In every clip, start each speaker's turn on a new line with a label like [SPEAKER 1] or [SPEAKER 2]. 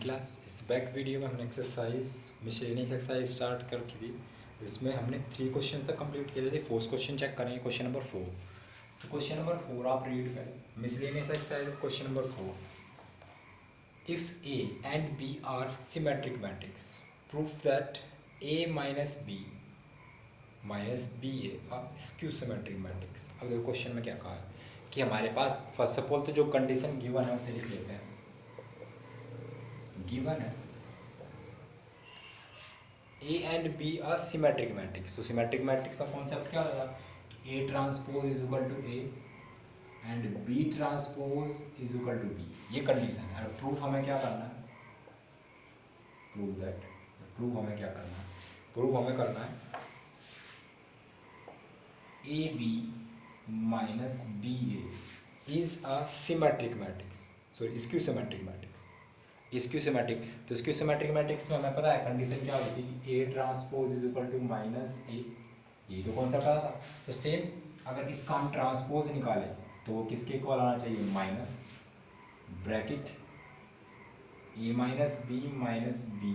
[SPEAKER 1] Class. इस back video में हमने एक्सरसाइज मिसलेनियस एक्सरसाइज स्टार्ट करके थी, इसमें हमने 3 क्वेश्चन तक कंप्लीट किए थे। 4th क्वेश्चन चेक करेंगे, क्वेश्चन नंबर 4। तो क्वेश्चन नंबर 4 आप रीड करें। Miscellaneous exercise question number 4, if A and B are symmetric matrix prove that A minus B A are skew symmetric matrix. अब देखो question में क्या कहा है कि हमारे पास फर्स्ट ऑफ ऑल तो जो कंडीशन गिवन है उसे लिख लेते हैं। गिवन है A and B are symmetric matrix. तो सिमेट्रिक मैट्रिक्स का कॉन्सेप्ट क्या होगा? A transpose is equal to A and B transpose is equal to B. ये कंडीशन है। और प्रूफ हमें क्या करना है? प्रूफ हमें क्या करना है? प्रूफ हमें करना है A B minus B A is a symmetric matrix, sorry skew symmetric matrix. Skew symmetric, तो स्क्यू सिमेट्रिक मैट्रिक्स में हमें पता है कंडीशन क्या होती है? A transpose is equal to minus A. ये तो कौन सा पता था? तो सेम अगर इसका हम ट्रांसपोज निकालें तो वो किसके इक्वल आना चाहिए? माइनस ब्रैकेट ए माइनस बी ए।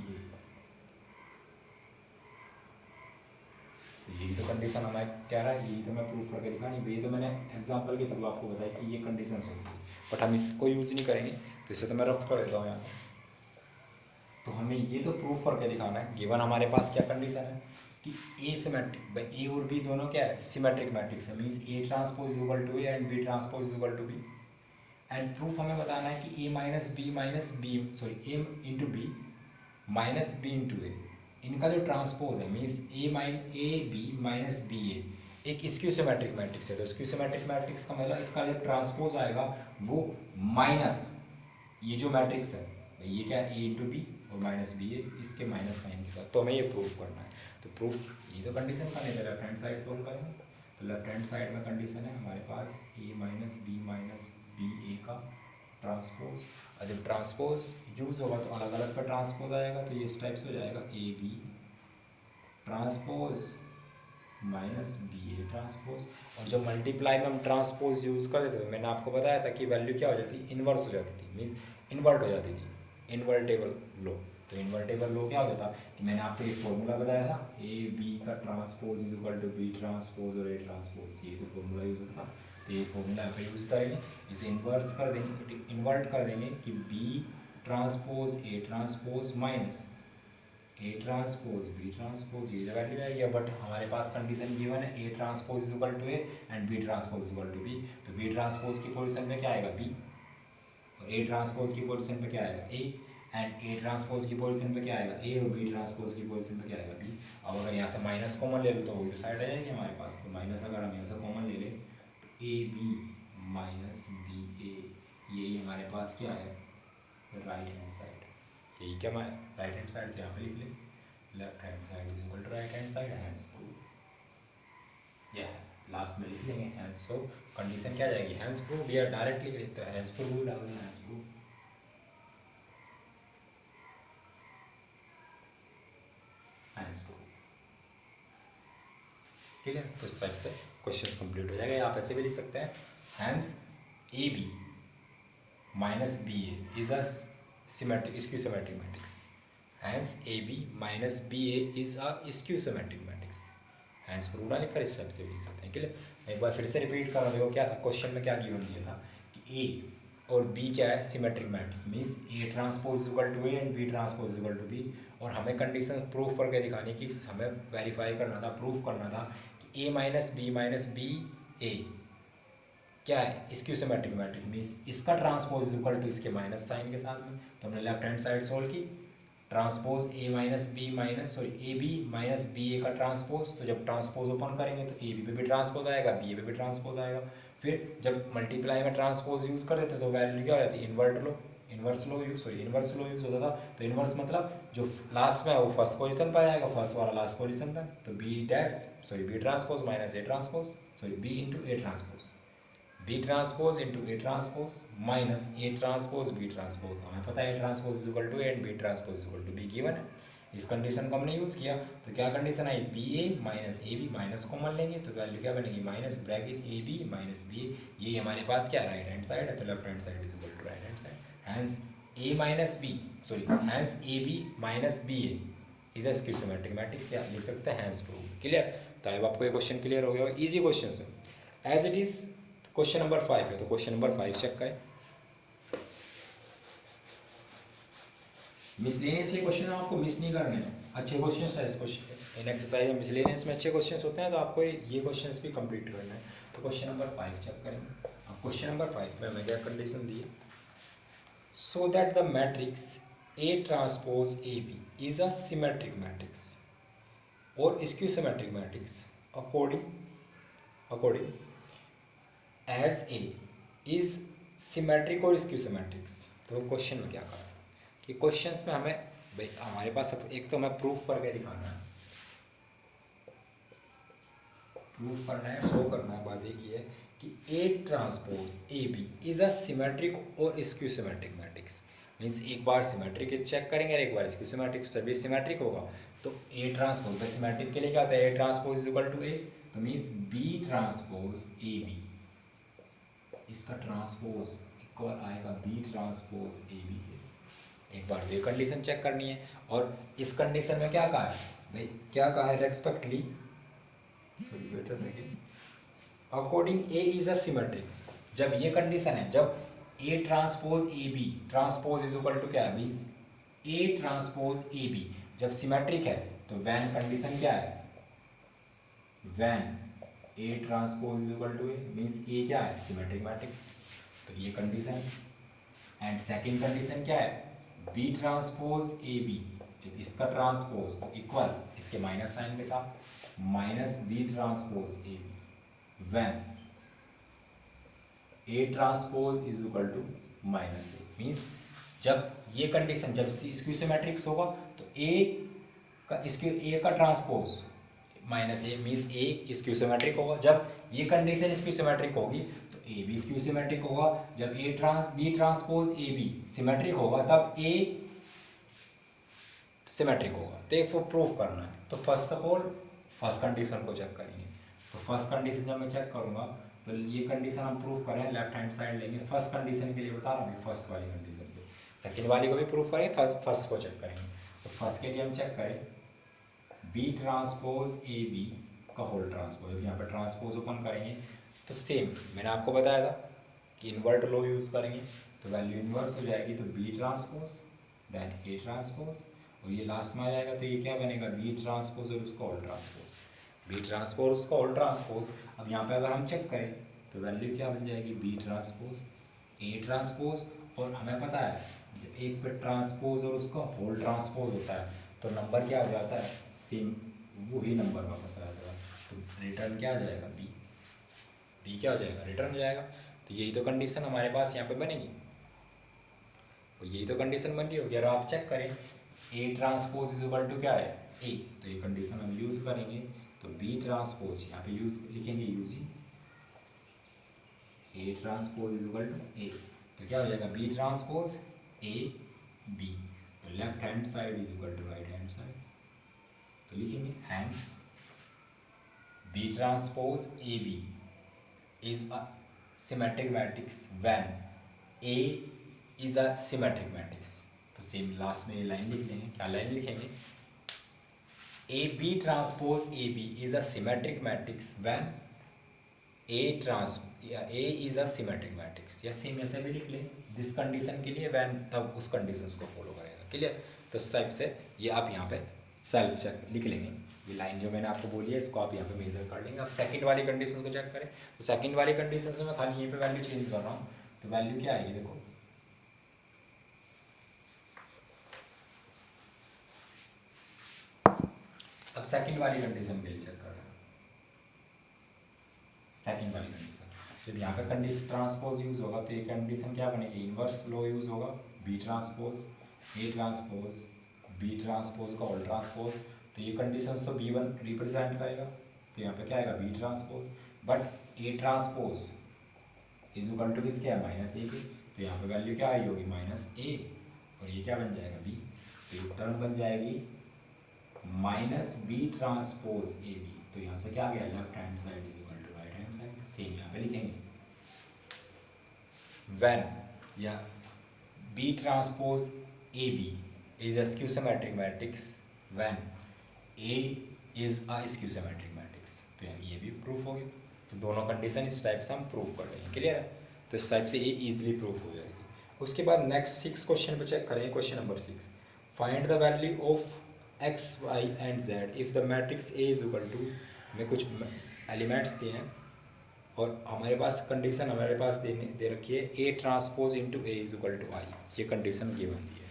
[SPEAKER 1] ये तो कंडीशन हमें कह रहा है, ये तो मैं प्रूफ करके दिखा नहीं, ये तो मैंने एग्जांपल के थ्रू आपको बताया कि ये कंडीशन होती है, बट हम इसको यूज़ नहीं करेंगे, तो इसे तो मैं रफ कर देता हूँ यहाँ। तो हमें ये तो प्रूफ करके दिखाना है। गिवन हमारे पास क्या कंडीशन है कि ए सिमेट्रिक, भाई ए और बी दोनों क्या है? सिमेट्रिक मैट्रिक्स है। Means A transpose equal to A and B transpose equal to B. And proof हमें बताना है कि A minus B sorry A into B minus B into A, इनका जो ट्रांसपोज है means A B minus B A एक skew symmetric matrix है। तो स्क्यू सिमेट्रिक मैट्रिक्स का मतलब इसका जो ट्रांसपोज आएगा वो माइनस ये जो मैट्रिक्स है, ये क्या है? ए इंटू बी और माइनस बी ए, इसके माइनस साइन के साथ। तो हमें ये प्रूफ करना है। तो प्रूफ ये तो कंडीशन का नहीं है, लेफ्ट हैंड साइड सोल्व करेंगे। तो लेफ्ट हैंड साइड में कंडीशन है हमारे पास ए माइनस बी ए का ट्रांसपोज, और जब ट्रांसपोज यूज़ होगा तो अलग अलग का ट्रांसपोज आएगा। तो ये इस टाइप से हो जाएगा A B transpose minus B A transpose. और जब मल्टीप्लाई में हम ट्रांसपोज यूज़ कर देते थे, मैंने आपको बताया था कि वैल्यू क्या हो जाती है? इन्वर्स हो जाती थी, मीन्स इन्वर्ट हो जाती थी, इन्वर्टेबल लो। तो इन्वर्टेबल लो क्या हो जाता कि मैंने आपको एक फॉर्मूला बताया था, ए बी का transpose is equal to B transpose और ए ट्रांसपोज। ये तो फॉर्मूला यूज़ होता था, तो ये फॉर्मूला यहाँ पे यूज़ करेंगे। इसे इन्वर्स कर देंगे, इन्वर्ट कर देंगे कि B transpose A transpose minus A transpose B transpose. ये वैल्यू आएगी। बट हमारे पास कंडीशन गिवन है A transpose is equal to A and B transpose is equal to B. तो बी ट्रांसपोज की पोजीशन पे क्या आएगा? बी, और ए ट्रांसपोज की पोजीशन पे क्या आएगा? ए, एंड ए ट्रांसपोज की पोजीशन पे क्या आएगा? ए, और बी ट्रांसपोज की पोजीशन पे क्या आएगा? बी। अब अगर यहाँ से माइनस कॉमन ले लो तो वो साइड आ जाएगी हमारे पास। तो माइनस अगर हम यहाँ से कॉमन ले लें तो ए बी माइनस बी ए, यही हमारे पास क्या है? Right hand side. यही क्या हमारे राइट हैंड साइड से यहाँ पे लिख लें, left hand side is equal to right hand side, hence proof. या लास्ट में लिख लेंगे हैंड्स। सो कंडीशन क्या जाएगी? हैंड्स प्रूफ, या डायरेक्ट लिख लेते हैं हैंड्स प्रूफ डाल देना, हैंड्स प्रूफ। हैंड्स प्रूफ, ठीक है। तो इस टाइप से क्वेश्चन कंप्लीट हो जाएगा। आप ऐसे भी लिख सकते हैं, hence A B minus B A is a symmetric skew symmetric matrix. Hence A B minus B A is a skew symmetric matrix. Hence proof ना लिखकर इस टाइप से भी लिख सकते हैं, क्लियर। मैं एक बार फिर से रिपीट कर रहा हूँ। क्या था क्वेश्चन में? क्या गिवन दिया था कि ए और बी क्या है? Symmetric matrix. Means A transpose equal to A and B transpose equal to B. और हमें कंडीशन प्रूफ करके दिखानी कि हमें वेरीफाई करना था, प्रूफ करना था कि ए माइनस बी ए क्या है? Skew symmetric matrix. मीन्स इसका ट्रांसपोज इक्वल टू इसके माइनस साइन के साथ में। तो हमने लेफ्ट हैंड साइड सोल्व की, transpose A minus B minus B A का ट्रांसपोज। तो जब ट्रांसपोज ओपन करेंगे तो ए बी पे भी ट्रांसपोज आएगा, बी ए पे भी ट्रांसपोज आएगा। फिर जब मल्टीप्लाई में ट्रांसपोज यूज़ कर देते तो वैल्यू क्या हो जाती है? इन्वर्स लो यूज़ होता था। तो इन्वर्स मतलब जो लास्ट में है वो फर्स्ट पोजीशन पर आएगा, फर्स्ट वाला लास्ट पोजीशन पर। तो B transpose minus A transpose, B into A transpose, B transpose into A transpose minus A transpose B transpose. हमें पता है A transpose is equal to A and B transpose is equal to B given है। इस condition को हमने use किया। तो क्या कंडीशन आई? B A minus A B, minus common लेंगे तो वैल्यू क्या बनेगी? Minus bracket A B minus B ए। ये हमारे पास क्या राइट हैंड साइड है, तो left hand side is equal to right hand side. Hence A minus B sorry hence A B minus B A is a skew symmetric matrix, या लिख सकते हैं हैंस प्रूव। क्लियर? तो अब आपको ये क्वेश्चन क्लियर हो गया, इजी क्वेश्चन है। As it is question number 5 है, तो क्वेश्चन नंबर 5 चेक करें। मिसलेनियसली क्वेश्चन आपको मिस नहीं करने हैं, अच्छे क्वेश्चन है इस क्वेश्चन इन एक्सरसाइज में, मिसलेनियस में अच्छे क्वेश्चन होते हैं, तो आपको ये क्वेश्चन भी कंप्लीट करना है। तो क्वेश्चन नंबर 5 चेक करेंगे। अब क्वेश्चन नंबर 5 में हमें क्या कंडीशन दी है, so that the matrix A transpose A B is a symmetric matrix और skew symmetric matrix according as A is symmetric और स्क्यू सिमेट्रिक्स। तो क्वेश्चन में क्या कहा कि क्वेश्चंस में हमें भाई हमारे पास एक तो हमें प्रूफ करके दिखाना है, प्रूफ करना है, शो करना है। बात एक ये है कि A transpose A B is a symmetric और स्क्यू सिमेट्रिक मैट्रिक्स। मीन्स एक बार सिमेट्रिक चेक करेंगे और एक बार स्क्यू सिमेट्रिक, सभी सिमेट्रिक होगा तो ए ट्रांसपोज सिमेट्रिक के लिए क्या होता है, A transpose is equal to A, तो means B transpose A B, इसका ट्रांसपोज इक्वल आएगा बी ट्रांसपोज ए बी के। एक बार ये कंडीशन चेक करनी है। और इस कंडीशन में क्या कहा है भाई, क्या कहा है respectively, sorry wait a second, according A is a symmetric. जब ये कंडीशन है, जब A transpose A B transpose is equal to क्या है, means A transpose A B जब सिमेट्रिक है तो व्हेन कंडीशन क्या है, when A transpose is equal to A means A क्या है, सिमेट्रिक मैट्रिक्स। तो ये कंडीशन। एंड सेकंड कंडीशन क्या है, बी ट्रांसपोज ए बी जब इसका ट्रांसपोज इक्वल इसके माइनस साइन के साथ minus B transpose A B when A transpose is equal to minus A, means जब ये कंडीशन जब स्क्यू सिमेट्रिक्स होगा तो ए का transpose minus A means A skew symmetric होगा। जब ये कंडीशन स्क्यू सिमेट्रिक होगी तो ए बी स्क्यू सिमेट्रिक होगा। जब B transpose A B symmetric होगा तब ए सिमेट्रिक होगा। तो एक प्रूफ करना है, तो first of all first condition को चेक करेंगे। तो फर्स्ट कंडीशन जब मैं चेक करूंगा तो ये कंडीशन हम प्रूफ करें, लेफ्ट हैंड साइड लेंगे। फर्स्ट कंडीशन के लिए बता रहा हूँ, फर्स्ट वाली कंडीशन पे, सेकंड वाली को भी प्रूफ करेंगे, फर्स्ट को चेक करेंगे। तो फर्स्ट के लिए हम चेक करें बी ट्रांसपोज ए बी का होल ट्रांसपोज, यहाँ पर ट्रांसपोज ओपन करेंगे तो सेम मैंने आपको बताया था कि इन्वर्ट लो यूज़ करेंगे तो वैल्यू इन्वर्स हो जाएगी, तो B transpose then A transpose और ये लास्ट में आ जाएगा तो ये क्या बनेगा, बी ट्रांसपोज और उसका होल ट्रांसपोज, बी ट्रांसपोज उसका होल ट्रांसपोज। अब यहाँ पे अगर हम चेक करें तो वैल्यू क्या बन जाएगी, बी ट्रांसपोज ए ट्रांसपोज। और हमें पता है जब एक पे ट्रांसपोज और उसका होल ट्रांसपोज होता है तो नंबर क्या हो जाता है, सेम वही नंबर वापस आ जाता है। तो रिटर्न क्या आ जाएगा, बी, बी क्या हो जाएगा, रिटर्न हो जाएगा। तो यही तो कंडीशन हमारे पास यहाँ पे बनेगी, तो यही तो कंडीशन बन रही होगी। अगर आप चेक करें A transpose is equal to क्या है, ए, तो ये कंडीशन हम यूज़ करेंगे तो बी ट्रांसपोज यहाँ पे यूज लिखेंगे using A transpose is equal to A, तो क्या हो जाएगा, बी ट्रांसपोज ए बी, तो left hand side is equal to right hand side, तो लिखेंगे hence B transpose A B is a symmetric matrix when A is a symmetric matrix. तो same last में ये लाइन लिख लेंगे, क्या line लिखेंगे, A B transpose A B is a symmetric matrix when A is a symmetric matrix, या same ऐसे भी लिख लें दिस कंडीशन के लिए व्हेन, तब उस कंडीशंस को फॉलो करेगा। क्लियर? तो इस टाइप से ये आप यहाँ पे सेल्फ चेक लिख लेंगे, ये लाइन जो मैंने आपको बोली है इसको आप यहाँ पे मेजर कर लेंगे। अब सेकंड वाली कंडीशन को चेक करें तो सेकंड वाली कंडीशन से मैं खाली यहीं पे वैल्यू चेंज कर रहा हूँ, तो वैल्यू क्या आएगी, देखो अब सेकंड वाली कंडीशन के लिए चेक कर रहे हैं। सेकंड वाली कंडीशन जब यहाँ पे कंडीशन ट्रांसपोज यूज होगा तो ये कंडीशन क्या बनेगी, इन्वर्स लो यूज होगा, B transpose A transpose B transpose का होल ट्रांसपोज, तो ये कंडीशंस तो बी वन रिप्रेजेंट करेगा, तो यहाँ पे क्या आएगा, B transpose, but A transpose is equal to किसके है, माइनस ए के, तो यहाँ पे वैल्यू क्या आई होगी, माइनस ए, और ये क्या बन जाएगा, बी, तो ये टर्म बन जाएगी minus B transpose A B, तो यहाँ से क्या आ गया, left hand side is equal to right hand side, same यहाँ पे लिखेंगे व्हेन या B transpose A B is a skew symmetric matrix when A is a skew symmetric matrix. तो ये भी प्रूफ हो गया। तो दोनों कंडीशन इस टाइप से हम प्रूफ कर रहे हैं। क्लियर है? तो इस टाइप से ये इजीली प्रूफ हो जाएगी। उसके बाद नेक्स्ट 6 क्वेश्चन पे चेक करें। Question number 6, find the value of X Y and Z if the matrix A is equal to, में कुछ एलिमेंट्स दिए हैं और हमारे पास कंडीशन हमारे पास दे रखी है A transpose into A is equal to I. ये कंडीशन गिवन दी है।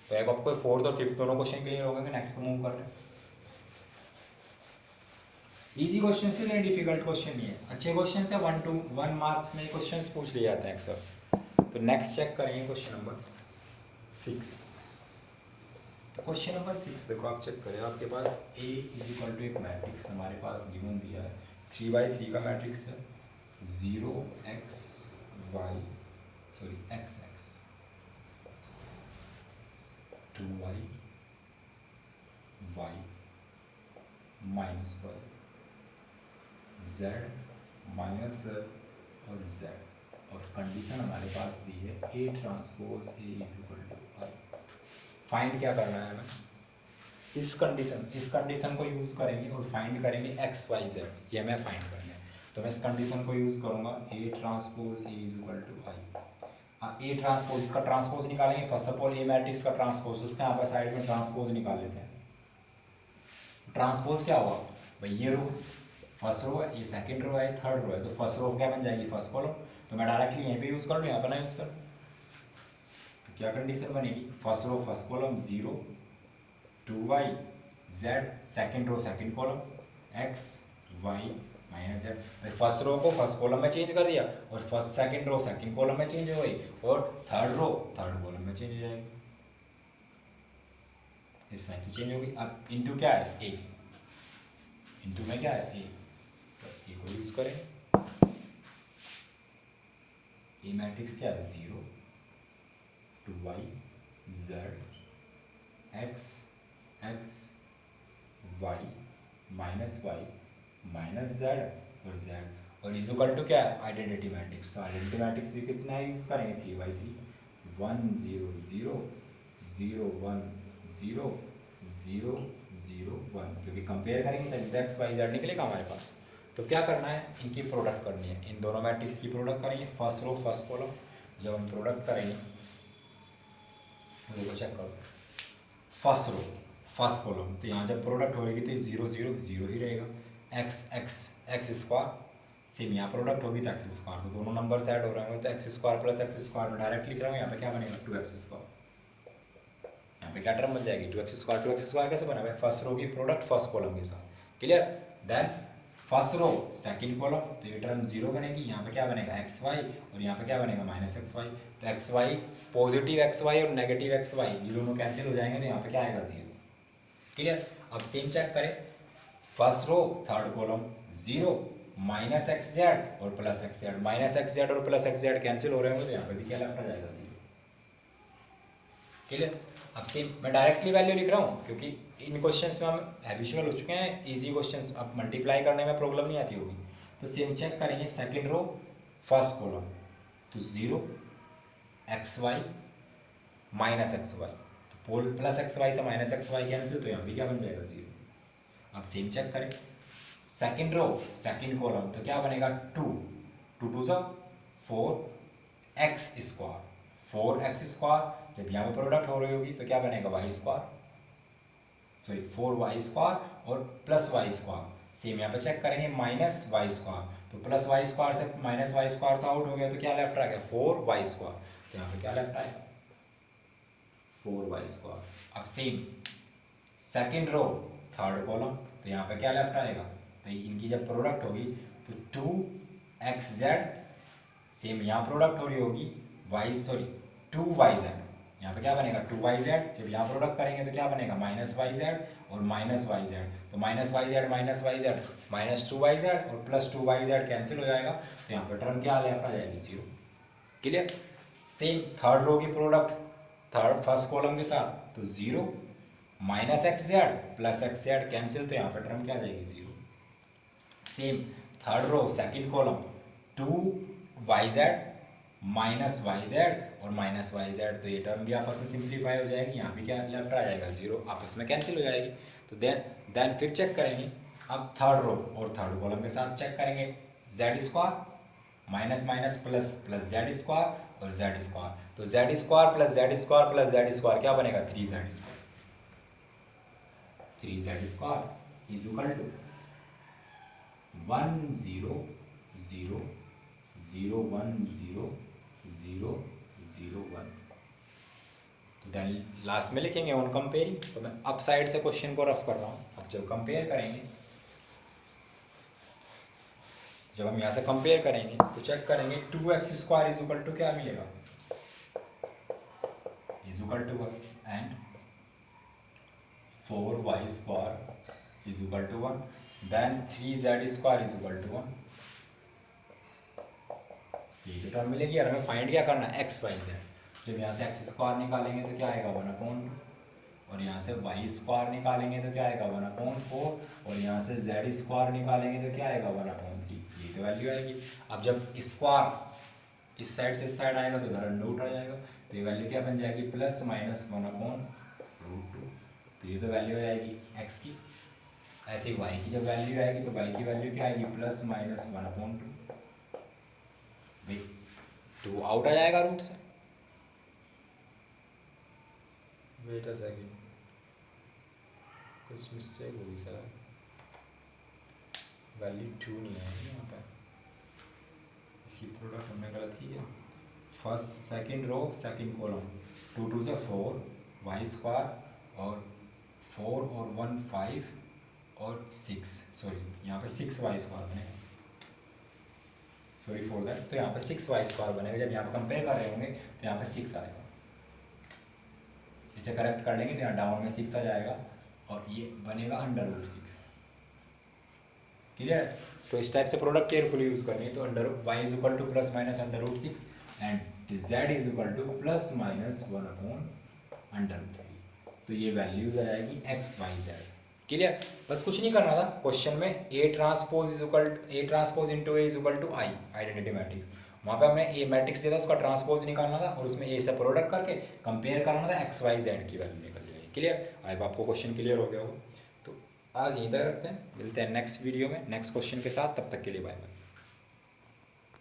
[SPEAKER 1] तो अब आपको फोर्थ और फिफ्थ दोनों क्वेश्चन क्लियर हो गए। नेक्स्ट पे मूव कर रहे हैं। इजी क्वेश्चन से नहीं, डिफिकल्ट क्वेश्चन नहीं है, अच्छे क्वेश्चन से 1 to 1 मार्क्स में क्वेश्चन पूछ लिए जाते हैं अक्सर। तो नेक्स्ट चेक करेंगे क्वेश्चन नंबर 6। तो क्वेश्चन नंबर 6 देखो, आप चेक करें। आपके पास ए इज इक्वल टू एक मैट्रिक्स हमारे पास गिवन दिया है, 3x3 का मैट्रिक्स है, 0x x 2y y minus y z minus z और z, और कंडीशन हमारे पास दी है A transpose A is equal to I. Find क्या करना है हमें? इस कंडीशन को यूज़ करेंगे और फाइंड करेंगे एक्स वाई जेड, ये हमें फाइंड करना है। तो मैं इस कंडीशन को यूज़ करूँगा A transpose A is equal to I. A transpose, इसका ट्रांसपोज निकालेंगे। First of all A matrix का ट्रांसपोज, उसके यहाँ पर साइड में ट्रांसपोज निकाल लेते हैं। ट्रांसपोज क्या हुआ भाई? ये रो फर्स्ट रो है, ये सेकंड रो है, थर्ड रो है, तो फर्स्ट रो क्या बन जाएगी? First column. तो मैं डायरेक्टली यहीं पे यूज़ कर लूँ, यहाँ पर ना यूज़ कर। तो क्या कंडीशन बनेगी? First row first column 0 2y z, second row second column x y minus Z. First row को फर्स्ट कॉलम में चेंज कर दिया और first second row second column में चेंज हो गई और थर्ड रो थर्ड कॉलम में चेंज हो जाएगी। इस साइड से चेंज होगी। अब इनटू क्या है? ए। इनटू में क्या है? ए। तो ए को यूज करें। ए मैट्रिक्स क्या है? 0 2y z x x y minus y minus Z और जेड, और इज इक्वल टू क्या है? Identity matrix. तो आइडेंटिटी मैट्रिक्स भी कितना यूज करेंगे? 3/3 1 0 0 0 1 0 0 0 1, क्योंकि कंपेयर करेंगे तभी तो एक्स वाई जेड निकलेगा हमारे पास। तो क्या करना है? इनकी प्रोडक्ट करनी है। इन दोनों मैट्रिक्स की प्रोडक्ट करेंगे, फर्स्ट रो फर्स्ट कॉलम। जब हम प्रोडक्ट करेंगे तो देखो चेक करो, फर्स्ट रो फर्स्ट कॉलम, तो यहाँ जब प्रोडक्ट होगी तो 0 0 0 ही रहेगा। X x x square, same यहाँ प्रोडक्ट होगी तो एक्स स्क्वायर, तो दोनों नंबर ऐड हो रहे होंगे तो x square plus x square में डायरेक्ट लिख रहा हूँ। यहाँ पे क्या बनेगा? 2x square. यहाँ पे क्या टर्म बन जाएगी? 2x स्क्वायर कैसे बना है? फर्स्ट रो की प्रोडक्ट फर्स्ट कॉलम के साथ। Clear? Then first row second column, तो ये टर्म 0 बनेगी। यहाँ पे क्या बनेगा? एक्स वाई, और यहाँ पे क्या बनेगा? Minus x Y. तो x y, positive x y और नेगेटिव एक्स वाई ये दोनों कैंसिल हो जाएंगे, तो यहाँ पे क्या आएगा? 0। क्लियर? अब सेम चेक करें, first row third column 0 minus x z और plus x z, minus x z और प्लस एक्स जेड कैंसिल हो रहे होंगे, तो यहाँ पे भी क्या लेफ्ट आ जाएगा? 0। क्लियर? अब सेम मैं डायरेक्टली वैल्यू लिख रहा हूँ क्योंकि इन क्वेश्चंस में हम हैबिचुअल हो चुके हैं, इजी क्वेश्चंस, अब मल्टीप्लाई करने में प्रॉब्लम नहीं आती होगी। तो सेम चेक करेंगे, सेकंड रो फर्स्ट कॉलम, तो 0 X Y minus x Y, तो पोल प्लस एक्स वाई से माइनस एक्स वाई कैंसिल, तो यहाँ भी क्या बन जाएगा? 0। अब सेम चेक करें, सेकंड रो सेकंड कॉलम, तो क्या बनेगा? 2 2 2 सा 4x स्क्वायर, 4x स्क्वायर, जब यहाँ पर प्रोडक्ट हो रही होगी तो क्या बनेगा? y square, sorry 4y square और प्लस y स्क्वायर। सेम यहाँ पे चेक करेंगे, माइनस y स्क्वायर, तो प्लस y स्क्वायर से माइनस y स्क्वायर तो आउट हो गया, तो क्या लेफ्ट आ गया? 4y square. तो यहाँ पे क्या लेफ्ट आएगा? 4y square. अब same second row third column, तो यहाँ पे क्या लेफ्ट आएगा? तो इनकी जब प्रोडक्ट होगी तो 2xz, सेम यहाँ प्रोडक्ट हो रही होगी 2yz, यहाँ पे क्या बनेगा? 2yz। जब यहाँ प्रोडक्ट करेंगे तो क्या बनेगा? माइनस yz और माइनस yz, तो माइनस yz माइनस 2yz और प्लस 2yz कैंसिल हो जाएगा, तो यहाँ पे टर्म क्या लेफ्ट आ जाएगी? 0। क्लियर? सेम थर्ड रो की प्रोडक्ट थर्ड फर्स्ट कॉलम के साथ, तो 0 minus x Z plus x Z cancel, तो यहाँ पर टर्म क्या आ जाएगी? 0। Same third row second column 2yz minus Y Z और माइनस वाई जेड, तो ये टर्म भी आपस में सिंप्लीफाई हो जाएगी, यहाँ भी क्या लेफ्ट आ जाएगा 0, आपस में कैंसिल हो जाएगी। तो देन फिर चेक करेंगे, अब थर्ड रो और थर्ड कॉलम के साथ चेक करेंगे, Z square minus minus plus plus Z square और जेड स्क्वायर, तो Z square plus Z square plus Z square क्या बनेगा 3z square, 3z square is equal to 1 0 0 0 1 0 0 0 1। तो देन लास्ट में लिखेंगे ऑन कंपेयरिंग, तो मैं अप साइड से क्वेश्चन को रफ कर रहा हूँ। अब जब कंपेयर करेंगे, जब हम यहाँ से कंपेयर करेंगे तो चेक करेंगे 2x square is equal to क्या मिलेगा, is equal to 1 and 4y square is equal to 1, then 3z square is equal to 1। ये जो टर्म मिलेगी, और हमें फाइंड क्या करना है x y z। जब यहाँ से x स्क्वायर निकालेंगे तो क्या आएगा 1/2, और यहाँ से y स्क्वायर निकालेंगे तो क्या आएगा 1/4, और यहाँ से z स्क्वायर निकालेंगे तो क्या आएगा 1/3, ये तो वैल्यू आएगी। अब जब स्क्वायर इस साइड से इस साइड आएगा तो इधर अंडर रूट आ जाएगा, तो ये वैल्यू क्या बन जाएगी प्लस माइनस 1/√2, तो ये तो वैल्यू आ जाएगी x की। ऐसे ही y की जब वैल्यू आएगी तो y की वैल्यू क्या आएगी प्लस माइनस 1/2, भाई 2 आउट आ जाएगा रूट से। वेट अ सेकंड, कुछ मिस्टेक होगी सर, वैल्यू 2 नहीं आएगी यहाँ पे, इसकी प्रोडक्ट हमने गलत की है। First second row second column 2 2 से 4 वाई स्क्वायर और 4 और 1 5 और 6, सॉरी यहाँ पे 6 वाई स्क्वायर बनेगा, सॉरी फॉर दैट, तो यहाँ पे 6 वाई स्क्वायर बनेगा। जब यहाँ पे कंपेयर कर रहे होंगे तो यहाँ पे 6 आएगा, इसे करेक्ट कर लेंगे तो यहाँ डाउन में 6 आ जाएगा और ये बनेगा √6। क्लियर? तो इस टाइप से प्रोडक्ट केयरफुली यूज करनी है। तो under y is equal two plus minus √6 and z is equal two plus minus 1/√3। तो ये वैल्यूज आ जाएगी x y z। क्लियर? बस कुछ नहीं करना था क्वेश्चन में, A transpose into A is equal to I, identity matrix. वहाँ पे हमने A मैट्रिक्स दिया था, उसका ट्रांसपोज निकालना था और उसमें A से प्रोडक्ट करके कंपेयर करना था, x y z की वैल्यू निकल जाएगी। क्लियर? आई आपको क्वेश्चन क्लियर हो गया होगा। तो आज यहीं तक रखते हैं, मिलते हैं नेक्स्ट वीडियो में नेक्स्ट क्वेश्चन के साथ, तब तक के लिए बाय बाय।